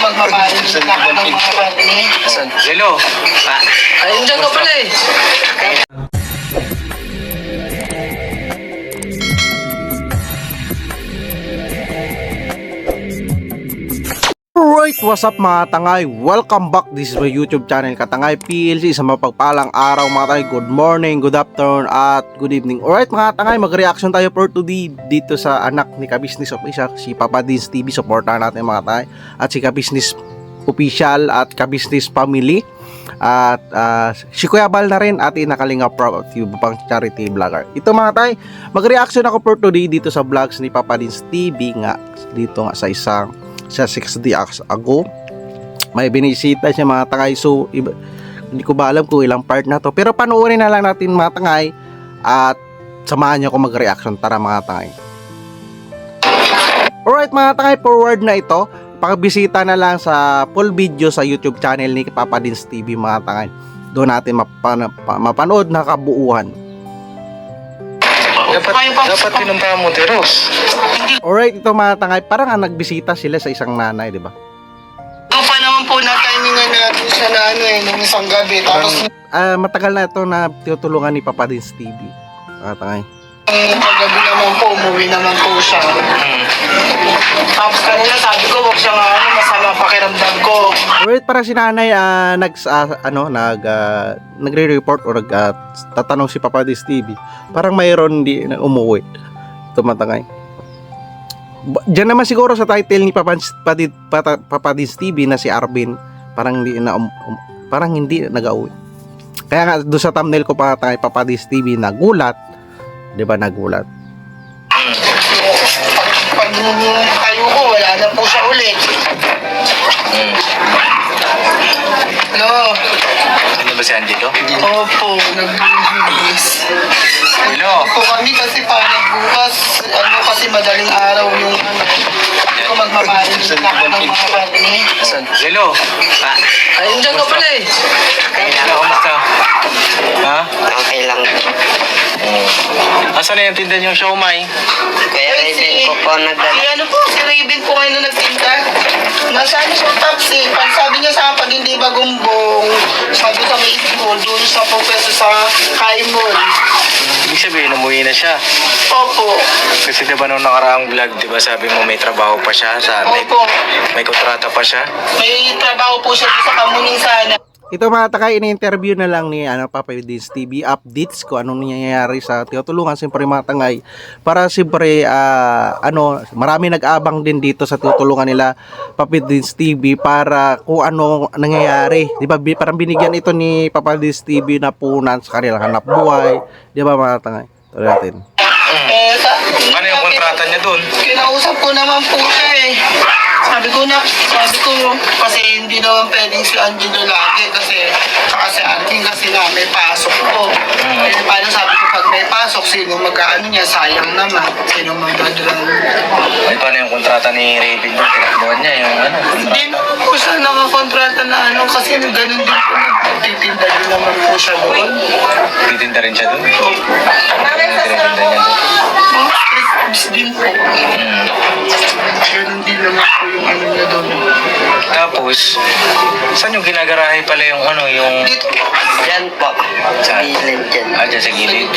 magbabayad na ako ng mga karne. Hello. Ayun dyan ka pala eh. Alright, what's up mga tangay? Welcome back. This is my YouTube channel, Katangay PLC. Sa mapagpalang araw mga tangay. Good morning, good afternoon, at good evening. Alright mga tangay, mag-reaction tayo for today dito sa anak ni Ka-Business Official, si Papa Dins TV. Supportahan natin mga tangay. At si Ka-Business Official at Ka-Business Family. At si Kuya Bal na rin, at Inakalinga Pro, yung pang charity vlogger. Ito mga tangay, mag-reaction ako for today dito sa vlogs ni Papa Dins TV nga. Dito nga sa isang 6 days ago may binisita siya mga tangay. So hindi ko ba alam kung ilang part na to, pero panoorin na lang natin mga tangay at samahan niyo ako mag-reaction. Tara mga tangay. Alright mga tangay, forward na ito. Pakibisita na lang sa full video sa YouTube channel ni Papa Dins TV mga tangay. Doon natin mapanood na kabuuan. Dapat pinuntahan mo, Teros. Alright, ito mga tangay, parang nagbisita sila sa isang nanay, di ba? Ito pa naman po na-timingan natin siya na nung isang gabi. Tapos Matagal na ito na tinutulungan ni Papa Dins TV mga tangay. paggabi naman po, umuwi naman po siya. Tapos kanina sabi ko, huwag siya nga masama pakiramdam ko. Alright, para si nanay nagre-report o tatanong si Papa Dins TV. Parang mayroon di na umuwi. Ito mga tangay. Diyan naman siguro sa title ni Papa Dins TV na si Arvin, parang hindi nag-uwi. Kaya nga doon sa thumbnail ko pa tayo, Papa Dins TV nagulat, 'di ba, nagulat. Pag tayo ko, wala na po siya ulit. Hello? Ano ba si Angelo? Opo, nag-business. Hello? Po kami kasi parang bukas, kasi madaling araw yung hindi ko magbabayad na ako ng mga karne. Hello. Ayun dyan ka pala eh. Hello, kumusta? Ha? Okay lang. Asan na yung tinda niyong siomay? Kaya Raven ko po nagdala. Si Raven po kayo na nagtinda. Nasaan siya taxi? Pag sabi niya sa akin, pag hindi ba gumbong, sabi ka may school, doon sa professor sa Kaimon. Ibig sabihin, umuwi na siya. Opo. Kasi diba nung nakaraang vlog, diba sabi mo may trabaho pa siya? Opo. May kontrata pa siya? May trabaho po siya sa Kamuning sana. Ito mga takay, ini-interview na lang ni Papa Dins TV, updates ko anong nangyayari sa tinutulungan siyempre mga tangay, para siyempre marami nag-abang din dito sa tinutulungan nila Papa Dins TV para kung ano nangyayari, di ba? Parang binigyan ito ni Papa Dins TV na punan sa kanilang hanap buhay, di ba mga tangay? Tuloy natin. Ano yung kontrata niya doon? Kinausap ko naman po siya eh. Sabi ko kasi hindi naman pwedeng si Angelo lagi kasi si Arkin kasi na may pasok ko. Paano sabi ko pag may pasok, sino magkaano niya, sayang naman. Sino magdadala. Ay, paano yung kontrata ni Raven doon? Tinakbuhan niya yung Hindi naman po siya nakakontrata na kasi ganun din po. Titinda din naman po siya doon. titinda rin siya doon? Ano yung tinitinda niya doon? Mga street foods din po. Ganun din naman po yung niya doon. Tapos, saan yung ginagarahe pala yung Dito. Yan po. Sa gilid dyan. Dyan sa gilid?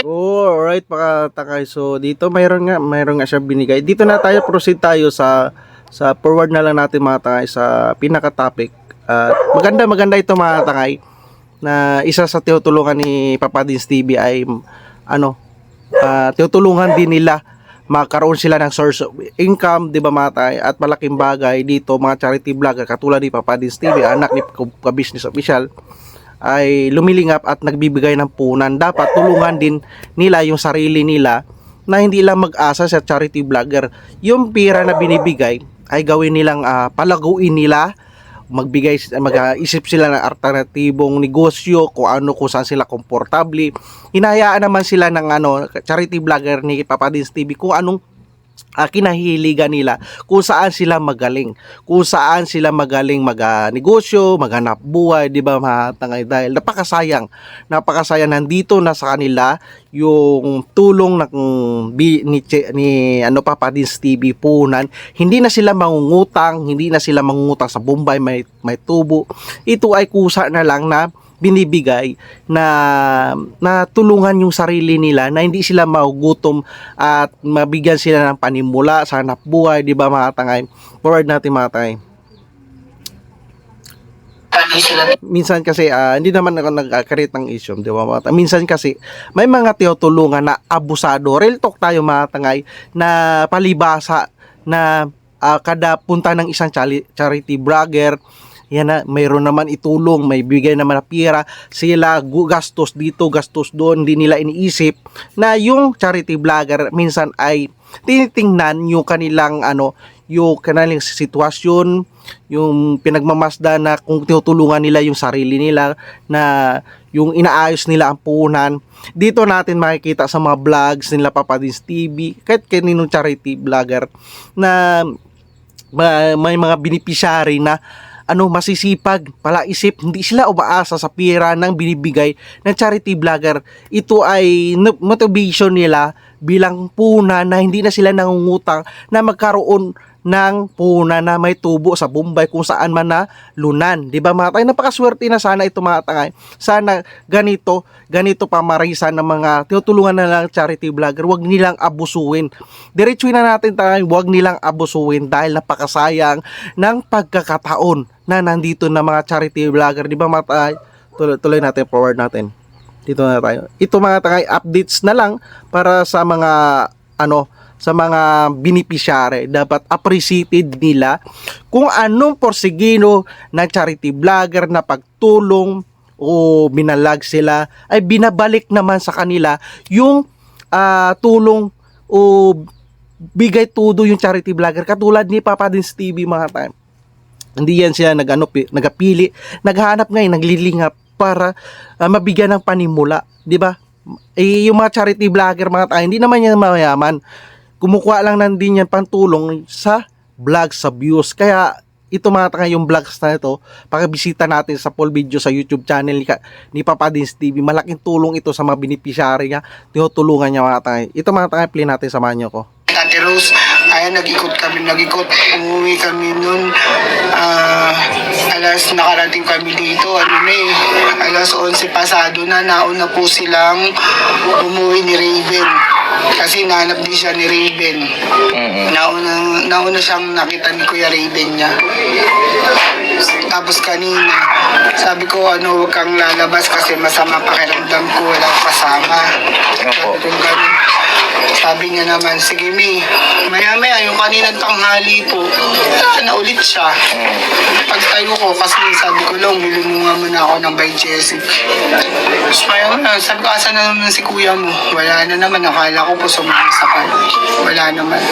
Oh, alright mga takay. So dito mayroon nga siya binigay. Dito na tayo, proceed tayo sa forward na lang natin mga takay sa pinaka topic. Maganda ito mga takay, na isa sa tinutulungan ni Papa Dins TV ay tinutulungan din nila magkaroon sila ng source of income, di ba mga tay? At malaking bagay dito mga charity vlogger katulad ni Papa Dins TV, anak ni Ka-Business Official, ay lumilingap at nagbibigay ng punan. Dapat tulungan din nila yung sarili nila na hindi lang mag-asa sa charity vlogger. Yung pera na binibigay ay gawin nilang palaguin nila, mag-isip sila ng alternatibong negosyo, kung saan sila komportable. Hinayaan naman sila ng charity vlogger ni Papa Dins TV kung anong kinahiligan nila, kung saan sila magaling, kung saan sila magaling magnegosyo, maghanap buhay, di ba mga tangay, dahil napakasayang nandito na sa kanila yung tulong ng ni Papa Dins TV punan. Hindi na sila mangungutang sa Bombay, may tubo. Ito ay kusa na lang na binibigay na tulungan yung sarili nila, na hindi sila magugutom at mabigyan sila ng panimula sa hanap buhay, di ba mga tangay? Forward natin mga tangay. Minsan kasi hindi naman ako nagkakarit ng issue, di ba mga tangay? Minsan kasi may mga tinutulungan na abusado. Real talk tayo mga tangay, na palibasa na kada punta ng isang charity vlogger, yan na, mayroon naman itulong, may bigay naman na pira, sila gastos dito, gastos doon, hindi nila iniisip na yung charity vlogger minsan ay tinitingnan yung kanilang yung kanilang sitwasyon, yung pinagmamasda na kung tinutulungan nila yung sarili nila, na yung inaayos nila ang puhunan. Dito natin makikita sa mga vlogs nila Papa Dins TV, kahit kaninong charity vlogger, na may mga beneficiary na masisipag, palaisip, hindi sila umaasa sa pira ng binibigay ng charity vlogger. Ito ay motivation nila bilang puhunan na hindi na sila nangungutang, na magkaroon ng puhunan na may tubo sa Bombay kung saan man na lunan. Di ba mga tangay? Napakaswerte na sana ito mga tangay. Sana ganito pamarisan ng mga tinutulungan na lang charity vlogger, wag nilang abusuin. Diretsuin na natin tayo, wag nilang abusuin, dahil napakasayang ng pagkakataon na nandito na mga charity vlogger. Di ba mga tangay? Tuloy natin, forward natin. Dito na tayo. Ito mga tangay, updates na lang para sa mga sa mga beneficiary. Dapat appreciated nila kung anong porsigino ng charity vlogger na pagtulong o binalag sila, ay binabalik naman sa kanila yung tulong o bigay todo yung charity vlogger, katulad ni Papa Dins TV mga time. Hindi yan siya nagapili, naghahanap ngayon, naglilingap para mabigyan ng panimula, di ba? Yung mga charity vlogger mga tayo, hindi naman yan mayaman, kumukuha lang din yan pantulong sa vlog, sa views. Kaya ito mga tanga, yung vlogs na ito, pakibisita natin sa full video sa YouTube channel ni Papa Dins TV. Malaking tulong ito sa mga beneficiary niya, tinutulungan niya mga tanga. Ito mga tanga, play natin, samahan niyo ko. Ate Rose, ayan, nag-ikot. Umuwi kami nun, nakarating kami dito, alas 11 pasado na, nauna po silang umuwi ni Raven. Kasi nahanap din siya ni Raven. Nauna siyang nakita ni Kuya Raven niya. Tapos kanina, sabi ko, huwag kang lalabas kasi masama pakiramdam ko, wala akong kasama. Sabi niya naman, sige Mi, maya-maya yung kaninang tanghali po, na ulit siya. Pagtayo ko, kasi sabi ko lang, milunungan mo na ako ng Bajesic. Tapos maya-maya, sabi ko, asa na naman si kuya mo? Wala na naman, akala ko po sumasakal. Wala naman.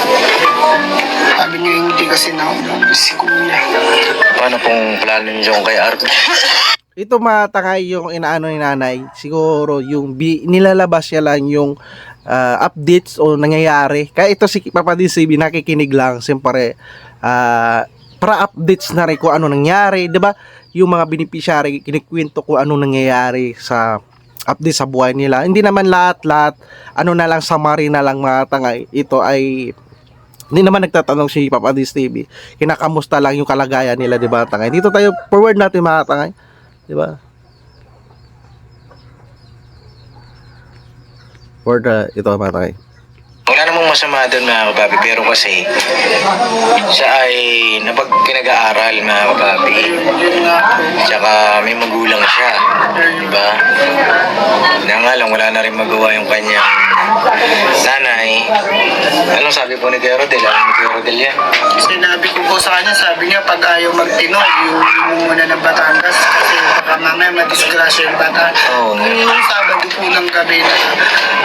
Sabi niya, hindi kasi nauna si kuya. Paano pong plano niyo kay Arp? Ito mga tangay, yung inaano ni nanay, siguro yung nilalabas niya lang yung updates o nangyayari. Kaya ito si Papa Dins TV nakikinig lang, siyempre para updates na rin kung ano nangyari, 'di ba? Yung mga beneficiary kinikwento kung ano nangyayari sa update sa buhay nila. Hindi naman lahat na lang, summary na lang mga tangay. Ito ay hindi naman nagtatanong si Papa Dins TV, kinakamusta lang yung kalagayan nila, 'di ba tangay? Dito tayo, forward natin mga tangay, 'di ba? Ito mga tangay. Wala namang masama doon mga kababi, pero kasi siya ay pinag-aaral mga kababi. Tsaka may magulang siya, diba? Na nga lang, wala na rin magawa yung kanyang nanay. Anong sabi po ni Kuya Rodel? Alam ni Kuya Rodel yan? Sinabi ko po sa kanya, sabi niya, pag ayaw magtinog, iuwi mo muna ng Batangas kasi baka mamaya madisgrasya yung bata. Oo. Nung Sabado po ng gabi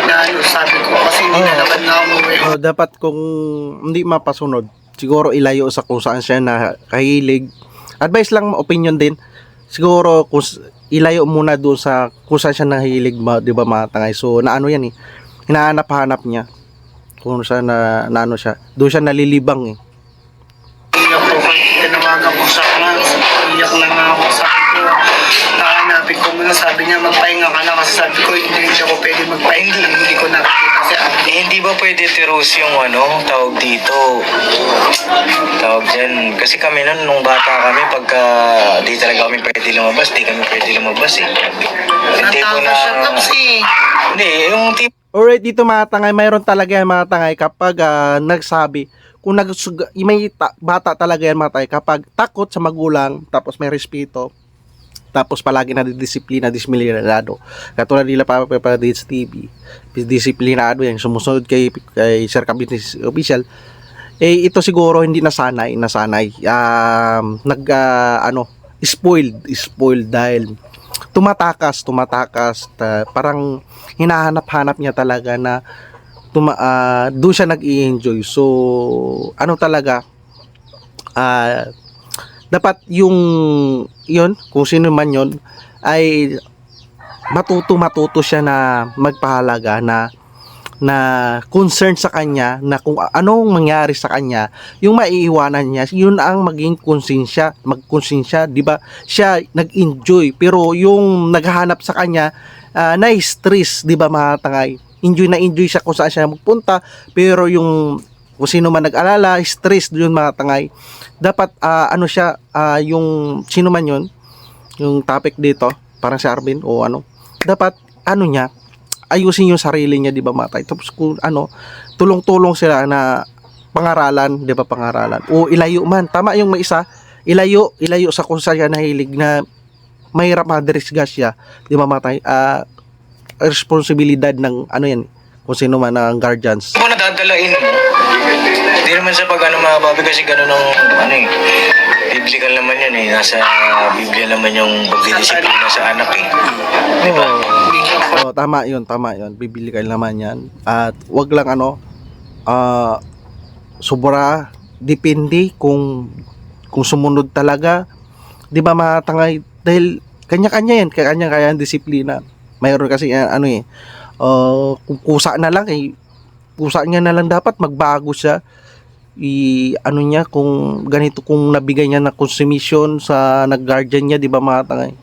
na sabi ko, kasi hindi na naman na umuwi. Dapat kung hindi mapasunod, siguro ilayo sa kung saan siya nakahilig. Advice lang, opinion din. Siguro kung ilayo muna doon sa kung saan siya nahilig, di ba mga tangay. So naano yan hinahanap-hanap niya kung saan na ano siya. Doon siya nalilibang eh. Iyak po kahit tinawagan ko sa class. Iyak na nga ako. Sabi ko, nahanapin ko muna. Sabi niya, magpahinga ka na. Kasi sabi ko, hindi ako pwede magpahinga. Hindi ko nakikita si ate. Hindi ba pwede tiros yung tawag dito? Tawag dyan. Kasi kami nung bata kami, pagka di talaga kami pwede lumabas, di kami pwede lumabas eh. Hindi ko Natawa na... siya, Taps eh. Hindi, yung tipo Alright, dito mga tangay, mayroon talaga yan mga tangay kapag nagsabi, kung may bata talaga yan mga tangay, kapag takot sa magulang, tapos may respeto, tapos palagi na disiplina, disiplinado. Katulad nila pa sa TV, disiplinado yan, sumusunod kay Sir Cabinet Official. Eh, ito siguro hindi nasanay. Spoiled dahil tumatakas, parang hinahanap-hanap niya talaga na doon siya nag-i-enjoy. So, talaga, dapat yun, kung sino man yun, ay matuto siya na magpahalaga na concern sa kanya na kung anong mangyari sa kanya, yung maiiwanan niya, yun ang maging magkonsensya, di ba? Siya nag-enjoy, pero yung naghahanap sa kanya, na-stress, di ba mga tangay? Enjoy siya kung saan siya magpunta, pero yung kung sino man nag-alala, stress yun mga tangay. Dapat, yung sino man yun, yung topic dito, parang si Arvin, o dapat, niya, ayusin yung sarili niya, di ba matay? Tapos kung tulong-tulong sila na pangaralan, di ba pangaralan? O ilayo man, tama yung may isa, ilayo sa kung saan siya nahilig na mahirap madrisgas siya, di ba matay? Responsibilidad ng yan, kung sino man ang guardians. kung nadadalain mo, hindi naman sa mga babi kasi gano'n ng biblical naman yun eh. Nasa Biblia naman yung pagdidisiplina sa anak eh. Di ba? Oh, tama yun. Biblical naman yan. At wag lang sobra, depende kung sumunod talaga. Di ba mga tangay? Dahil kanya-kanya yan, kanya-kanya ang disiplina. Mayroon kasi kung kusa na lang kusa niya na lang dapat magbago siya. Niya kung ganito, kung nabigay niya na consumption sa nag-guardian niya, di ba mga tangay?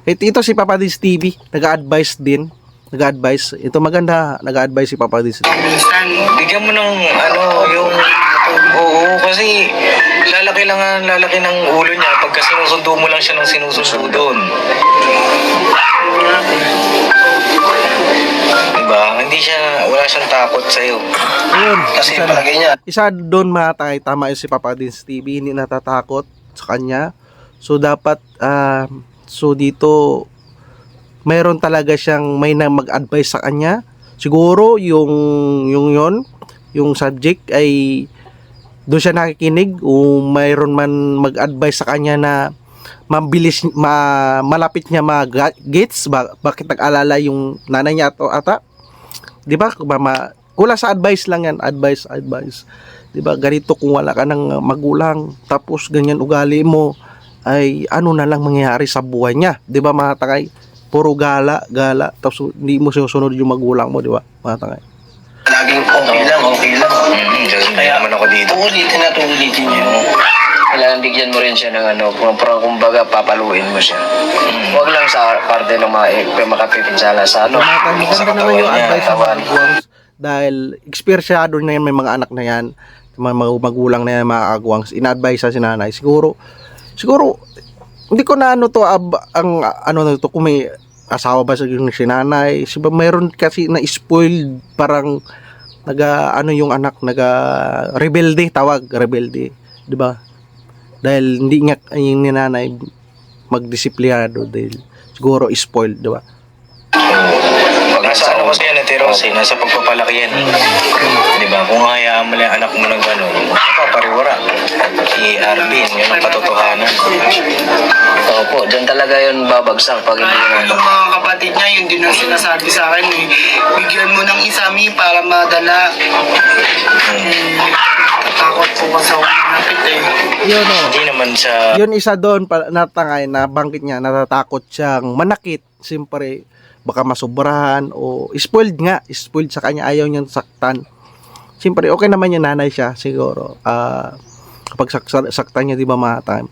Ito si Papa Dis TV, nag-advise din. Ito maganda, nag-advise si Papa Dis. Minsan, Bigyan mo ng oo, kasi lalaki ng ulo niya pagka sinusundo mo lang siya ng sinusundon. Diba? Wala siyang takot sa'yo. Ayun, Kasi isa, palagay niya, isa doon mga tangay, tama yun si Papa Dis TV, hindi natatakot sa kanya. So dapat dito mayroon talaga siyang may na mag-advise sa kanya. Siguro yung subject ay doon siya nakikinig o mayroon man mag-advise sa kanya na mabilis malapit niya gets bakit nag-alala yung nanay niya ata. 'Di ba? Kula sa advice lang yan, advice. 'Di ba? Ganito kung wala ka ng magulang tapos ganyan ugali mo, ay na lang mangyayari sa buhay niya, 'di ba mga tangay? Puro gala, tapos hindi mo sinusunod yung magulang mo, 'di ba mga tangay? laging okay lang. kaya naman ako dito. Uulitin niyo. Kailangan bigyan mo rin siya ng kumbaga papaluin mo siya. Huwag lang sa parte ng makapipinsala sa Mga tangay, sa maganda naman yung katawan niya, advice sa mga kawan. maguwangs dahil ekspersyado na yan, may mga anak na yan, mga magulang na yan, mga agwangs, ina-advise sa sinanay. Siguro hindi ko na kung may asawa ba sa yung sinanay, mayroon kasi na spoiled, parang yung anak rebelde, di ba? Dahil hindi niya yung ninanay magdisiplinado dahil siguro spoiled, di ba? Nasa kasi yan, Rosy, nasa pagpapalaki yan. Di ba? Kung hayaan mo lang anak mo ng gano'n, papariwara. Si Arvin, yun ang katotohanan. Opo, dyan talaga yun babagsak pag hindi Kaya mo. yung mga kapatid niya, yun din ang sinasabi sa akin eh. Bigyan mo ng isami para madala. Takot po kasi ako manapit eh. Yun Hindi naman sa... yun isa doon natangay na banggit niya, natatakot siyang manakit. Siyempre baka masobrahan o spoiled sa kanya, ayaw niyang saktan. Siyempre okay naman yung nanay siya siguro, kapag saktan niya, di ba mga time.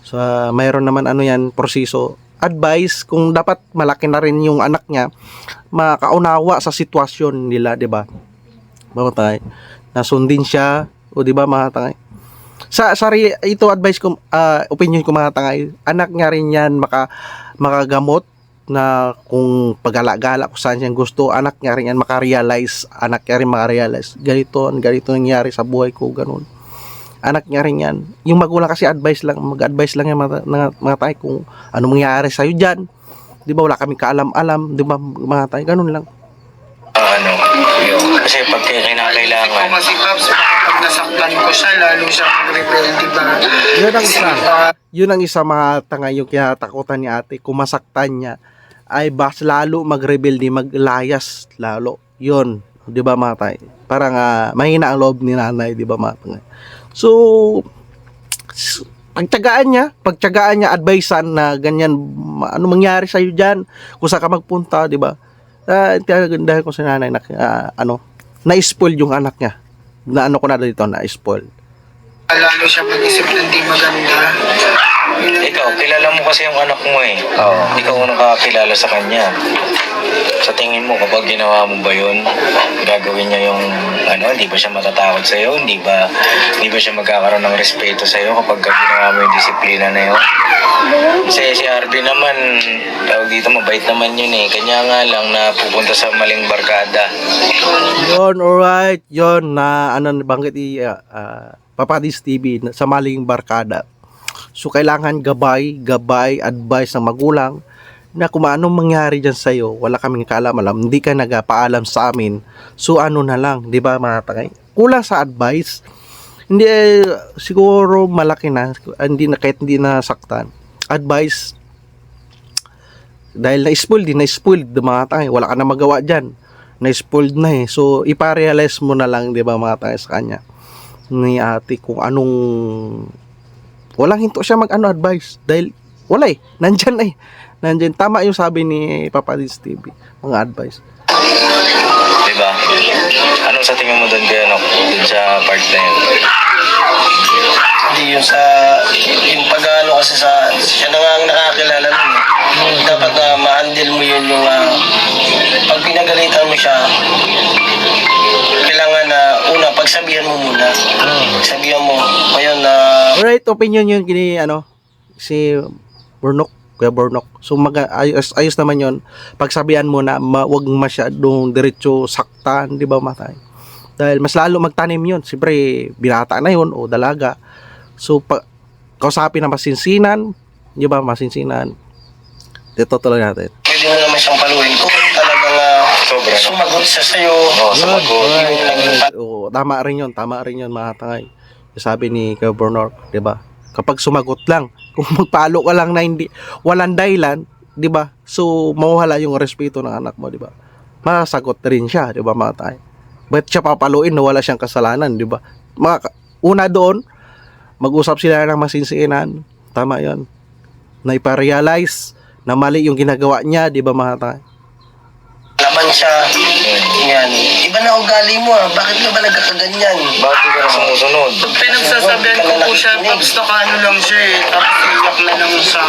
So mayroon naman ano yan, proseso, advice kung dapat malaki na rin yung anak niya, makaunawa sa sitwasyon nila, di ba mga tay, nasundin siya, o di ba mga tay. Ito advice ko, opinion ko mga tangay, anak niya rin yan makagamot na kung pagala-gala kung saan siyang gusto, anak niya rin yan anak niya rin makarealize, ganito nangyari sa buhay ko, ganun. Anak niya rin yan. Yung magulang kasi mag-advise lang yan mga tay kung ano mangyayari sa'yo dyan. Di ba wala kaming kaalam-alam, di ba mga tay, ganun lang. Kasi pag kinakailangan, Kasi Paps, pag nasaktan ko siya, lalo siya mag-rebel, di ba? Yun ang isa mga tanga, yung kinatakutan ni ate, kung masaktan niya ay lalo mag-rebelde, maglayas lalo. Yun, 'di ba mga tay? Parang mahina ang loob ni nanay, 'di ba mga tanga? So pagtiyagaan niya, advisean na ganyan, ano mangyari sa iyo diyan, kung saan ka magpunta, 'di ba? Dahil ko sa nanay na-spoil yung anak niya. Na ano ko na dito, na-spoil. Lalo siya mag-isip ng di maganda. ikaw, kilala mo kasi yung anak mo eh. Ikaw unang kakilala sa kanya. Sa tingin mo, kapag ginawa mo ba yun, gagawin niya yung, hindi ba siya matatakot sa'yo? Hindi ba siya magkakaroon ng respeto sa'yo kapag ginawa mo yung disiplina na yun? Kasi si Arby naman, tawag dito, mabait naman yun eh. Kanya nga lang na pupunta sa maling barkada. Yun, alright. Yun, na banggit Papadis TV sa maling barkada. So, kailangan gabay, advice ng magulang na kung anong mangyari dyan sa'yo, wala kaming kaalam-alam, hindi ka nagpaalam sa amin. So, ano na lang, di ba mga tangay? Kulang sa advice. Hindi, siguro malaki na, kahit hindi nasaktan. Advice, dahil na-spoiled, mga tangay, wala ka na magawa dyan. Na-spoiled na eh. So, iparealize mo na lang, di ba mga tangay, sa kanya ni ate kung anong walang hinto siya advice dahil wala nandyan, tama yung sabi ni Papa Diz TV, mga advice. Diba? Ano sa tingin mo doon kaya dun sa part na yun? Hindi yung pag-ano kasi siya na nga ang nakakilala nun. Dapat na ma-handle mo yun yung pag pinagalitan mo siya, kailangan na una pagsabihan mo muna. Sabihan mo ngayon na Alright, opinion yun si Kuya Bornok. So ayos naman yun. Pagsabihan mo na wag masyadong diretso saktan, di ba matay? Dahil mas lalo magtanim yun. Siyempre, binata na yun o dalaga. So kausapin na masinsinan, di ba masinsinan. Dito tuloy natin. pwede mo naman siyang paluin kung talagang sumagot siya sa'yo. Sumagot. Tama rin yun mga tangay. Sabi ni Kuya Bornok, di ba? Kapag sumagot lang, kung magpalo ka lang na hindi, walang dahilan, di ba? So, mawala yung respeto ng anak mo, di ba? Masagot rin siya, di ba mga tangay? Ba't siya papaluin na wala siyang kasalanan, di ba? Una doon, mag-usap sila ng masinsinan, tama yun, na iparealize na mali yung ginagawa niya, di ba mga tangay? Laman siya. Yan. Iba na ugali mo Bakit ka ba nagkakaganyan? Bakit ka na sumusunod? Pinagsasabihan ko po siya, Paps, nakaano lang siya eh. Tapos iyak na lang siya.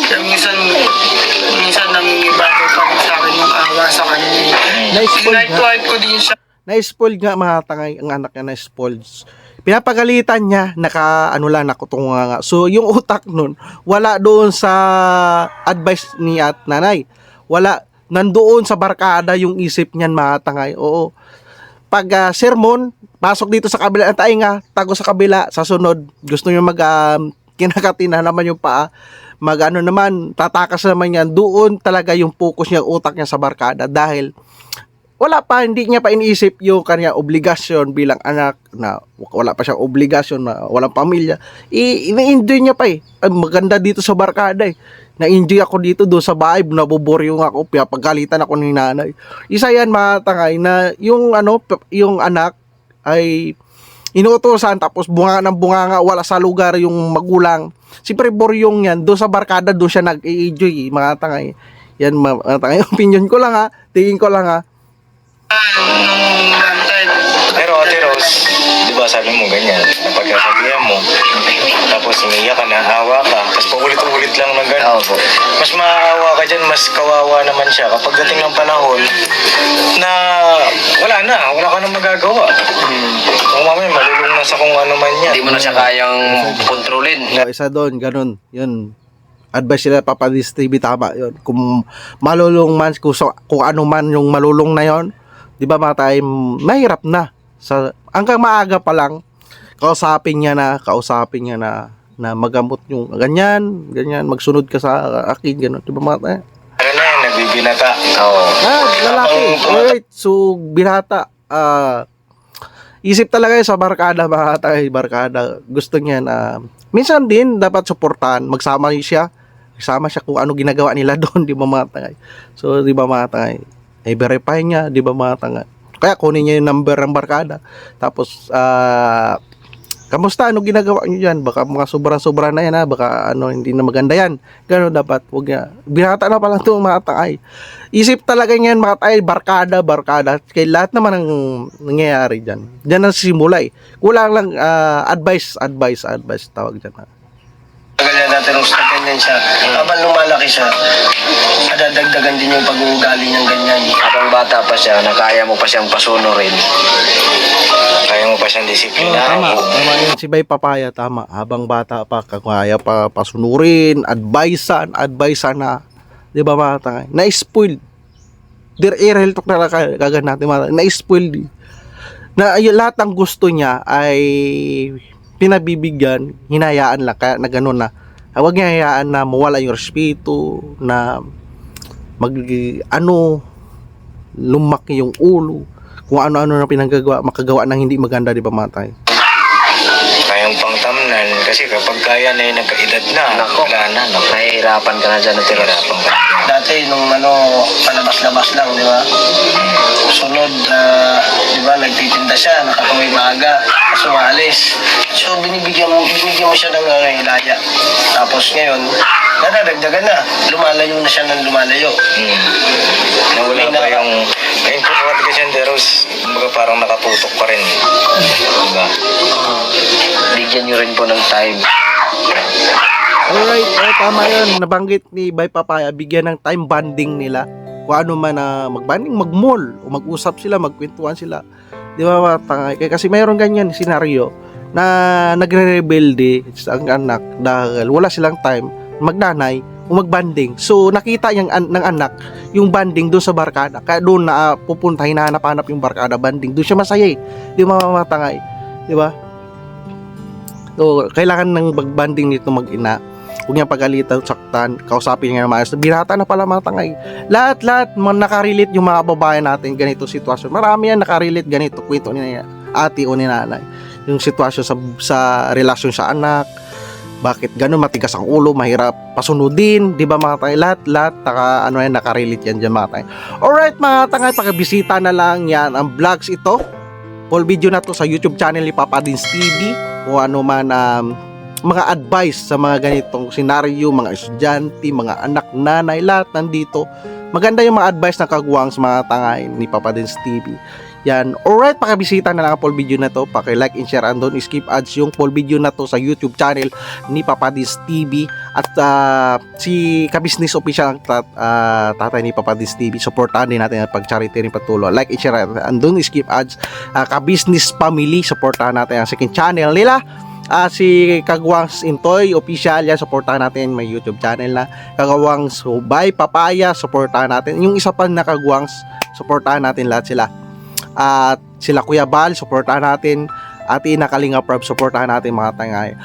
Kaya minsan nangingibago pa rin sa akin yung awa sa kanya. Night-wife ko din siya. Na-spoiled nga mga tangay, ang anak niya na-spoiled. Pinapagalitan niya, nakutunga nga. So, yung utak nun, wala doon sa advice ni at nanay. Wala, nandoon sa barkada yung isip niyan mga tangay. Oo. Pag sermon, pasok dito sa kabila at tainga, tago sa kabila, sa sunod, gusto niyo kinakatina naman yung paa, naman, tatakas naman yan, doon talaga yung focus niya, utak niya sa barkada dahil hindi niya pa iniisip yung kanya obligasyon bilang anak na wala pa siyang obligasyon na walang pamilya. Ina-enjoy niya pa eh. Ay, maganda dito sa barkada eh. Na-enjoy ako dito doon sa bahay, naboboryo ako, pagalitan ako ni nanay. Isa yan mga tangay na yung anak ay inuutosan tapos bunga ng bunga wala sa lugar yung magulang. Siyempre boryong yan, doon sa barkada doon siya nag-enjoy mga tangay. Yan mga tangay, opinion ko lang ha. Tingin ko lang ha. Nung one time. Pero Ate Rose, di ba sabi mo ganyan, napagkasabihan mo, tapos umiiyak ka na, awa ka, tapos paulit-ulit lang ng gano'n. Opo. Mas maaawa ka dyan, mas kawawa naman siya kapag dating ng panahon na wala ka nang magagawa. Kung mamaya malulung na sa kung ano man yan. Hindi mo na siya kayang kontrolin. O, isa doon, ganun. Yun. Advice sila Papa Dis TV, tama yun. Kung malulong man, kung ano man yung malulong na yon, di ba mga tayo, mahirap na. Hanggang maaga pa lang, kausapin niya na magamot yung ganyan, magsunod ka sa akin, gano'n. Di ba mga tayo? Ano na yan, nagbibinata. Oo. Lalaki. Alright, so binata. Isip talaga yun sa barkada, mga tayo, barkada. Gusto niya na, minsan din, dapat suportahan, magsama siya kung ano ginagawa nila doon, di ba mga tangay? So, di ba mga tangay? I-verify niya, di ba mga tangay? Kaya kunin niya yung number ng barkada. Tapos, kamusta? Ano ginagawa niyo yan? Baka mga sobra-sobra na yan ha? Baka ano, hindi na maganda yan. Gano'n dapat. Huwag niya. Binata na pala ito mga tangay. Isip talaga niyan mga tangay, barkada. Kaya lahat naman ang nangyayari dyan. Dyan ang simula eh. Kulang lang advice tawag dyan ha. Tagal na natin Rose na ganyan siya. Habang lumalaki siya, nadadagdagan din yung pag-uugali niyang ganyan. Habang bata pa siya, nakaya mo pa siyang pasunurin. Kaya mo pa siyang disiplina. Tama yun si Bay Papaya, tama. Habang bata pa, kaya pa pasunurin, advisean na, di ba mga tangay? Na-spoil. Dear Erel, tok na kagad natin mga na-spoil. Na lahat ng gusto niya ay pinabibigyan, hinayaan lang, kaya na gano'n na. Huwag niya hayaan na mawala yung respeto, na lumaki yung ulo, kung ano-ano na makagawa ng hindi maganda, di ba matay? Kayang pangtamnan, kasi kapag kaya na yung nagkaedad na, Nako. wala na. Nahihirapan ka na dyan na tira. Dati nung palabas-labas lang, di ba? Sunod, di ba, nagtitinda siya, nakatuloy maaga, tapos umalis. So, binibigyan mo siya ng hilaya. Tapos ngayon, nadadagdagan na. Lumalayo na siya ng lumalayo. Nawala pa yung importante kasi yung Deros, kumbaga parang nakatutok pa rin. Diba? Bigyan nyo rin po ng time. Alright, tama yun. Nabanggit ni Bay Papaya, bigyan ng time bonding nila. Kung ano man na mag-bonding, mag-mall, o mag-usap sila, magkwentuhan sila. Di ba mga tangay? Kasi mayroon ganyan senaryo na nagre-rebelde ang anak dahil wala silang time magnanay o mag-banding. So nakita ng anak yung banding doon sa barkada. Kaya doon na pupunta, hinahanap-hanap yung barkada banding. Doon siya masaya eh. Di ba mga tangay? Di ba? So kailangan ng banding nito mag-ina. Huwag niya pagalitan, saktan, kausapin niya na maayos. Binata na pala mga tangay. Lahat nakarelate yung mga babae natin ganito sitwasyon. Marami yan nakarelate ganito. Kwento ni ate o ni nanay. Yung sitwasyon sa relasyon sa anak. Bakit ganun matigas ang ulo, mahirap pasunodin, di ba mga tangay? Lahat nakarelate yan dyan mga tangay. Alright mga tangay, pakibisita na lang yan ang vlogs ito. Full video na to sa YouTube channel ni Papa Dins TV. Kung ano man mga advice sa mga ganitong senaryo, mga estudyante, mga anak, nanay, lahat nandito. Maganda yung mga advice na kagawang sa mga tangay ni Papa Dins TV. Yan. Alright, pakibisita na lang ang full video na to. Paki-like and share and don't skip ads yung full video na to sa YouTube channel ni Papa Dins TV. At si Kabisnes Official ang tatay ni Papa Dins TV. Supportahan din natin ang pag-charity rin patuloy. Like and share and don't skip ads. Kabisnes Family, supportahan natin ang second channel nila. Si Kagawang's Intoy Official, yan, supportahan natin, may YouTube channel na Kagawang's Bay Papaya, supportahan natin. Yung isa pa na Kagawang's, supportahan natin lahat sila. At sila Kuya Bal, supportahan natin. At Ina Kalinga Prab, supportahan natin mga tangay.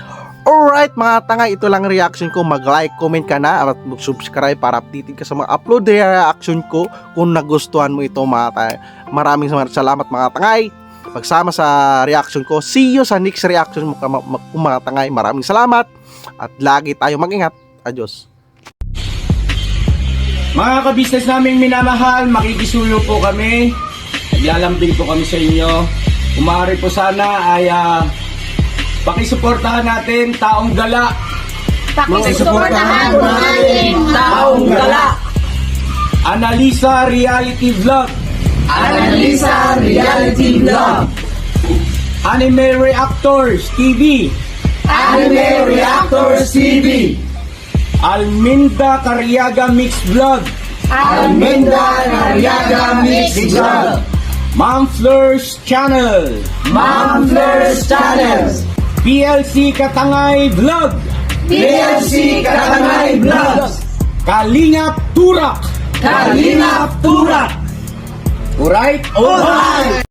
Alright mga tangay, ito lang reaction ko. Mag-like, comment ka na at mag-subscribe para updated ka sa mga upload reaction ko kung nagustuhan mo ito mga tangay. Maraming salamat mga tangay pagsama sa reaction ko. See you sa next reaction mo mga tangay. Maraming salamat at lagi tayo mag-ingat. Adios. Mga kabisnes naming minamahal, makikisuyo po kami. Naglalambing po kami sa inyo. Kung maaari po sana ay pakisuportahan natin Taong Gala. Pakisuportahan natin Taong Gala. Analisa Reality Vlog. Analisa Reality Vlog. Anime Reactors TV. Anime Reactors TV. Alminda Cariaga Mix Vlog. Alminda Nariaga Mix Vlog. Ma'am Fleurs Channel. Ma'am Fleurs Channel. PLC Katangay Vlog. PLC Katangay Vlog. Kalingap Turak. Kalingap Turak. Alright? Alright.